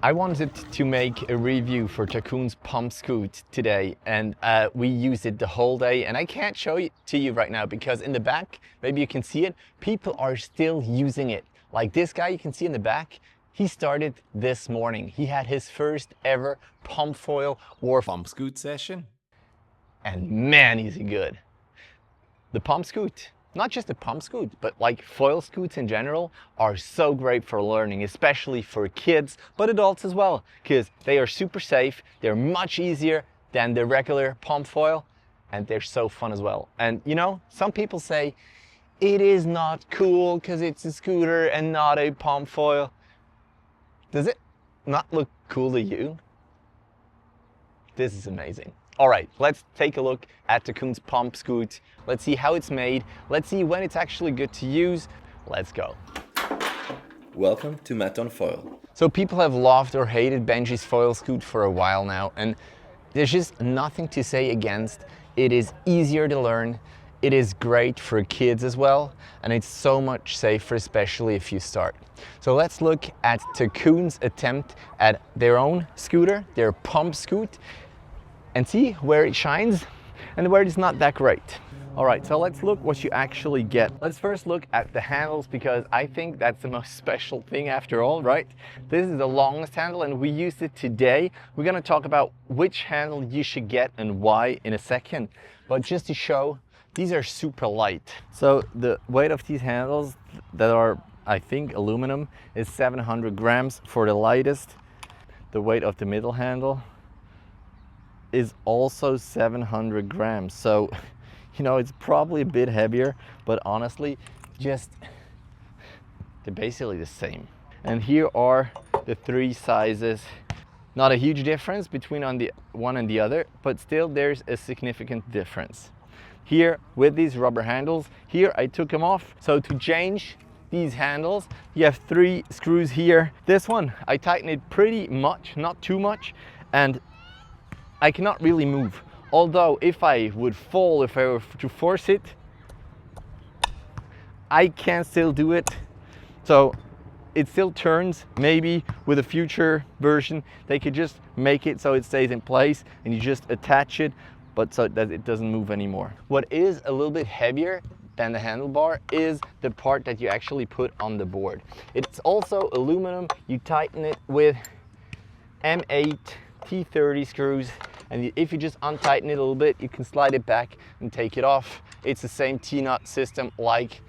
I wanted to make a review for Takoon's Pump Scoot today, and we used it the whole day, and I can't show it to you right now because in the back, maybe you can see it, people are still using it. Like this guy you can see in the back, he started this morning. He had his first ever Pumpfoil or Pump Scoot session, and man, is he good. The Pump Scoot, not just the Pump Scoot, but like foil scoots in general, are so great for learning, especially for kids, but adults as well, because they are super safe, they're much easier than the regular Pumpfoil, and they're so fun as well. And you know, some people say, it is not cool because it's a scooter and not a Pumpfoil. Does it not look cool to you? This is amazing. All right, let's take a look at Takoon's Pump Scoot. Let's see how it's made. Let's see when it's actually good to use. Let's go. Welcome to Matt on Foil. So people have loved or hated Benji's foil scoot for a while now, and there's just nothing to say against. It is easier to learn. It is great for kids as well, and it's so much safer, especially if you start. So let's look at Takoon's attempt at their own scooter, their Pump Scoot, and see where it shines and where it's not that great. All right, so let's look what you actually get. Let's first look at the handles, because I think that's the most special thing after all, right? This is the longest handle and we used it today. We're gonna talk about which handle you should get and why in a second. But just to show, these are super light. So the weight of these handles that are, I think, aluminum is 700 grams for the lightest. The weight of the middle handle is also 700 grams. So, you know, it's probably a bit heavier, but honestly, they're basically the same. And here are the three sizes. Not a huge difference between on the one and the other, but still there's a significant difference. Here with these rubber handles, here I took them off. So to change these handles, you have 3 screws here. This one, I tighten it pretty much, not too much, and I cannot really move. Although if I would fall, if I were to force it, I can still do it. So it still turns. Maybe with a future version, they could just make it so it stays in place and you just attach it, but so that it doesn't move anymore. What is a little bit heavier than the handlebar is the part that you actually put on the board. It's also aluminum. You tighten it with M8 T30 screws, and if you just untighten it a little bit, you can slide it back and take it off. It's the same T-nut system like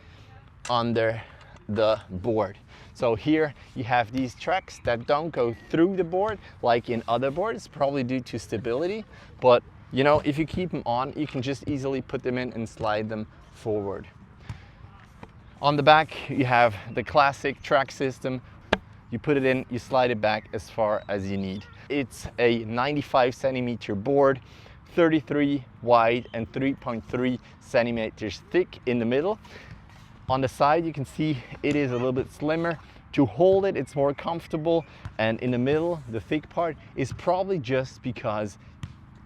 under the board. So here you have these tracks that don't go through the board like in other boards, probably due to stability, but you know, if you keep them on, you can just easily put them in and slide them forward. On the back, you have the classic track system. You put it in, you slide it back as far as you need. It's a 95 centimeter board, 33 wide and 3.3 centimeters thick in the middle. On the side, you can see it is a little bit slimmer. To hold it, it's more comfortable. And in the middle, the thick part is probably just because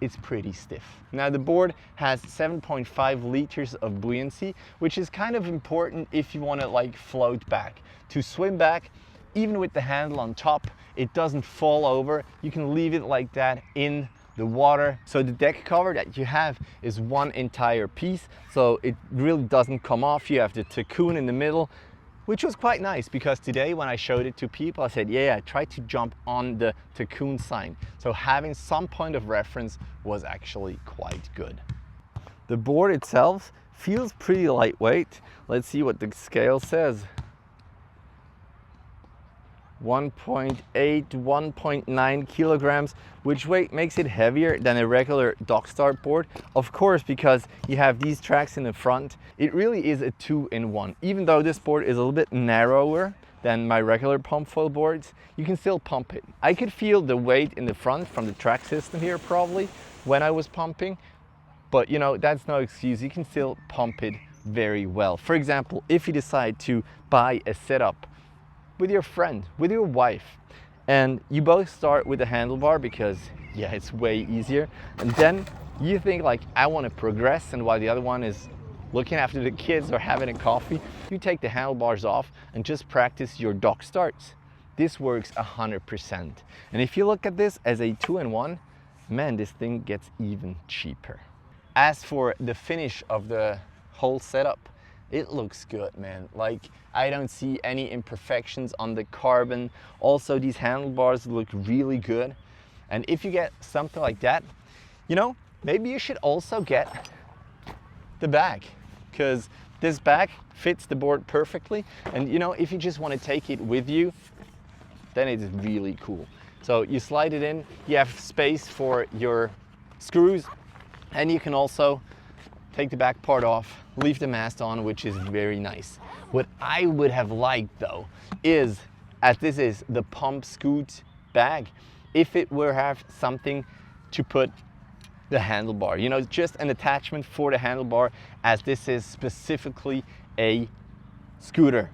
it's pretty stiff. Now the board has 7.5 liters of buoyancy, which is kind of important if you want to like float back. To swim back, even with the handle on top, it doesn't fall over. You can leave it like that in the water. So the deck cover that you have is one entire piece, so it really doesn't come off. You have the Takoon in the middle, which was quite nice because today when I showed it to people, I said, yeah, I tried to jump on the Takoon sign. So having some point of reference was actually quite good. The board itself feels pretty lightweight. Let's see what the scale says. 1.8, 1.9 kilograms, which makes it heavier than a regular dock start board. Of course, because you have these tracks in the front, it really is a 2-in-1. Even though this board is a little bit narrower than my regular Pumpfoil boards, you can still pump it. I could feel the weight in the front from the track system here probably when I was pumping, but you know, that's no excuse. You can still pump it very well. For example, if you decide to buy a setup with your friend, with your wife, and you both start with the handlebar because yeah, it's way easier, and then you think like, I want to progress, and while the other one is looking after the kids or having a coffee, you take the handlebars off and just practice your dock starts. this works 100%. And if you look at this as a 2-in-1, man, this thing gets even cheaper. As for the finish of the whole setup, it looks good, man. Like, I don't see any imperfections on the carbon. Also, these handlebars look really good. And if you get something like that, you know, maybe you should also get the bag, because this bag fits the board perfectly. And you know, if you just want to take it with you, then it's really cool. So you slide it in, you have space for your screws, and you can also take the back part off, leave the mast on, which is very nice. What I would have liked though is, as this is the Pump Scoot bag, if it were have something to put the handlebar, you know, just an attachment for the handlebar, as this is specifically a scooter.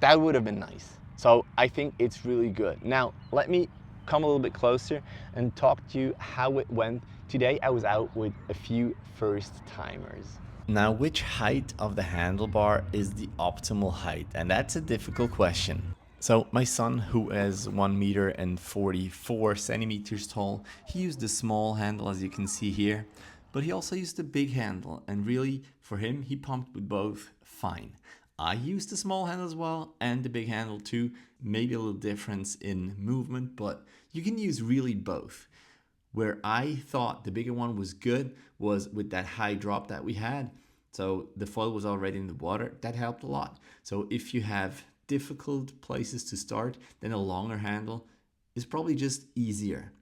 That would have been nice. So I think it's really good. Now, let me come a little bit closer and talk to you how it went. Today I was out with a few first timers. Now, which height of the handlebar is the optimal height? And that's a difficult question. So my son, who is 1 meter and 44 centimeters tall, he used the small handle, as you can see here, but he also used the big handle, and really for him, he pumped with both fine. I used the small handle as well and the big handle too, maybe a little difference in movement, but you can use really both. Where I thought the bigger one was good was with that high drop that we had. So the foil was already in the water, that helped a lot. So if you have difficult places to start, then a longer handle is probably just easier.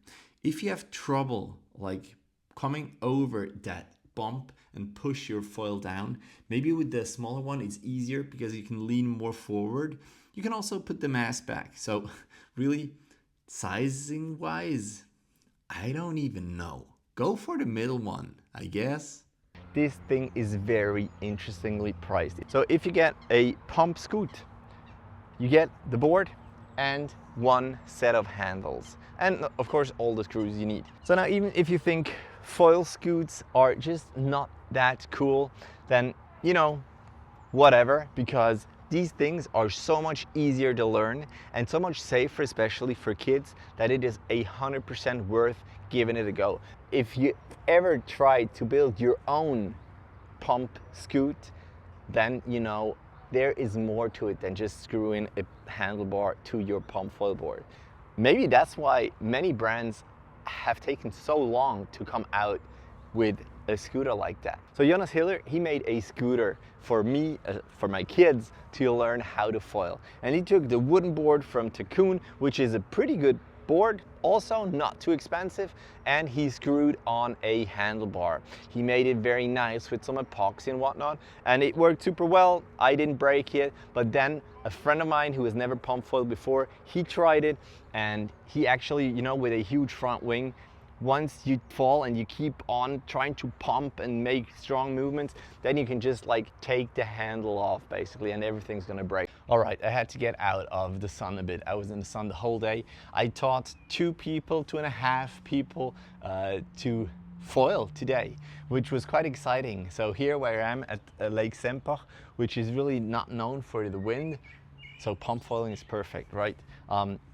If you have trouble like coming over that bump and push your foil down, maybe with the smaller one it's easier because you can lean more forward. You can also put the mast back. So really, sizing wise, I don't even know. Go for the middle one, I guess. This thing is very interestingly priced. So if you get a Pump Scoot, you get the board and one set of handles, and of course all the screws you need. So now, even if you think foil scoots are just not that cool, then you know, whatever, because these things are so much easier to learn and so much safer, especially for kids, that it is 100% worth giving it a go. If you ever try to build your own pump scoot, then you know there is more to it than just screwing a handlebar to your Pumpfoil board. Maybe that's why many brands have taken so long to come out with a scooter like that. So Jonas Hiller, he made a scooter for me, for my kids, to learn how to foil. And he took the wooden board from Takoon, which is a pretty good board, also not too expensive, and he screwed on a handlebar. He made it very nice with some epoxy and whatnot, and it worked super well. I didn't break it, but then a friend of mine who has never pump foiled before, he tried it, and he actually, you know, with a huge front wing, once you fall and you keep on trying to pump and make strong movements, then you can just like take the handle off basically and everything's gonna break. All right, I had to get out of the sun a bit. I was in the sun the whole day. I taught 2.5 people to foil today, which was quite exciting. So here where I am at Lake Sempach, which is really not known for the wind, so pump foiling is perfect, right?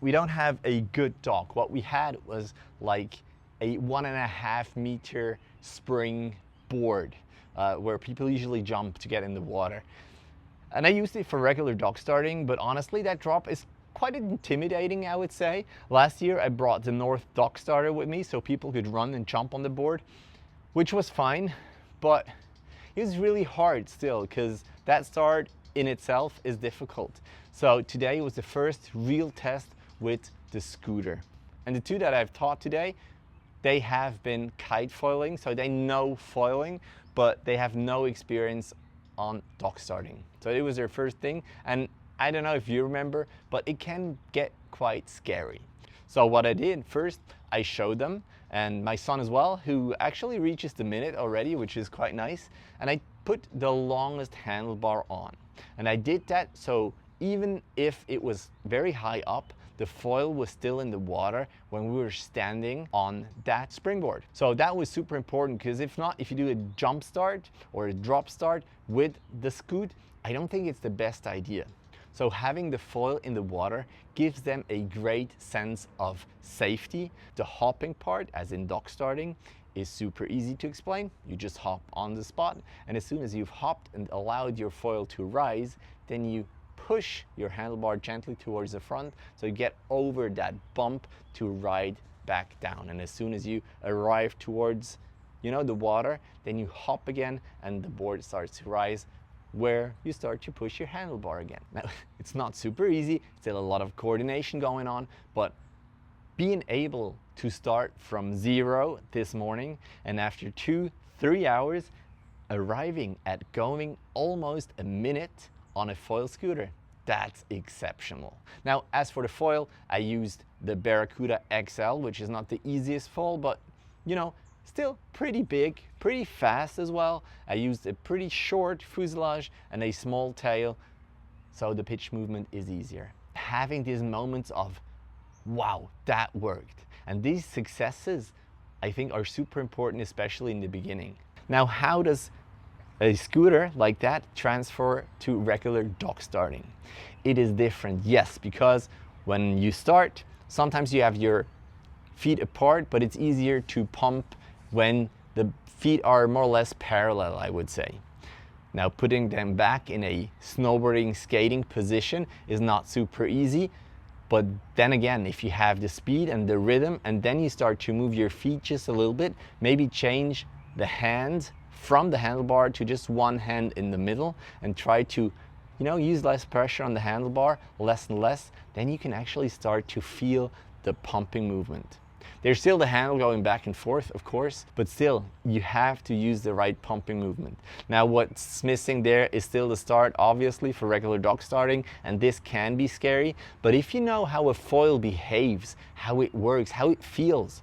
We don't have a good dock. What we had was like a 1.5 meter spring board where people usually jump to get in the water. And I used it for regular dock starting, but honestly that drop is quite intimidating, I would say. Last year I brought the North dock starter with me so people could run and jump on the board, which was fine, but it was really hard still because that start in itself is difficult. So today was the first real test with the scooter. And the two that I've taught today, they have been kite foiling, so they know foiling, but they have no experience on dock starting. So it was their first thing, and I don't know if you remember, but it can get quite scary. So what I did first, I showed them, and my son as well, who actually reaches the minute already, which is quite nice, and I put the longest handlebar on. And I did that so even if it was very high up, the foil was still in the water when we were standing on that springboard. So that was super important, because if not, if you do a jump start or a drop start with the scoot, I don't think it's the best idea. So having the foil in the water gives them a great sense of safety. The hopping part, as in dock starting, is super easy to explain. You just hop on the spot, and as soon as you've hopped and allowed your foil to rise, then you push your handlebar gently towards the front so you get over that bump to ride back down. And as soon as you arrive towards, you know, the water, then you hop again and the board starts to rise, where you start to push your handlebar again. Now, it's not super easy, still a lot of coordination going on, but being able to start from zero this morning and after 2-3 hours arriving at going almost a minute on a foil scooter, that's exceptional. Now, as for the foil, I used the Barracuda XL, which is not the easiest foil, but you know, still pretty big, pretty fast as well. I used a pretty short fuselage and a small tail, so the pitch movement is easier. Having these moments of, wow, that worked. And these successes, I think, are super important, especially in the beginning. Now, how does a scooter like that transfer to regular dock starting? It is different, yes, because when you start, sometimes you have your feet apart, but it's easier to pump when the feet are more or less parallel, I would say. Now, putting them back in a snowboarding, skating position is not super easy, but then again, if you have the speed and the rhythm, and then you start to move your feet just a little bit, maybe change the hand from the handlebar to just one hand in the middle and try to, you know, use less pressure on the handlebar, less and less, then you can actually start to feel the pumping movement. There's still the handle going back and forth, of course, but still, you have to use the right pumping movement. Now, what's missing there is still the start, obviously, for regular dock starting, and this can be scary, but if you know how a foil behaves, how it works, how it feels,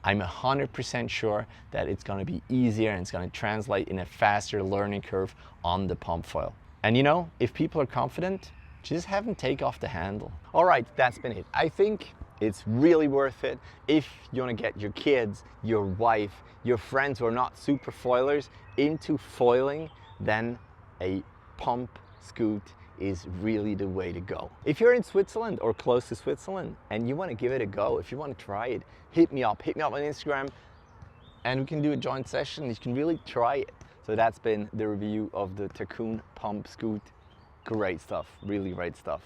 I'm 100% sure that it's going to be easier and it's going to translate in a faster learning curve on the pump foil. And you know, if people are confident, just have them take off the handle. All right, that's been it. I think it's really worth it if you want to get your kids, your wife, your friends who are not super foilers into foiling, then a pump scoot is really the way to go. If you're in Switzerland or close to Switzerland and you want to give it a go, if you want to try it, hit me up on Instagram and we can do a joint session. You can really try it. So that's been the review of the Takoon pump scoot. Great stuff, really great stuff.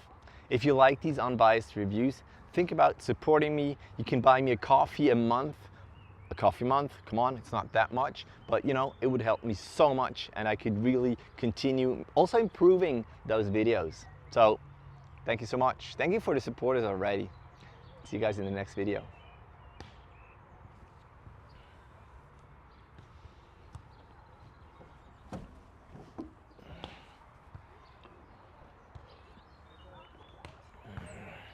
If you like these unbiased reviews, think about supporting me. You can buy me a coffee a month. A coffee a month, come on, it's not that much, but you know, it would help me so much and I could really continue also improving those videos. So thank you so much. Thank you for the supporters already. See you guys in the next video.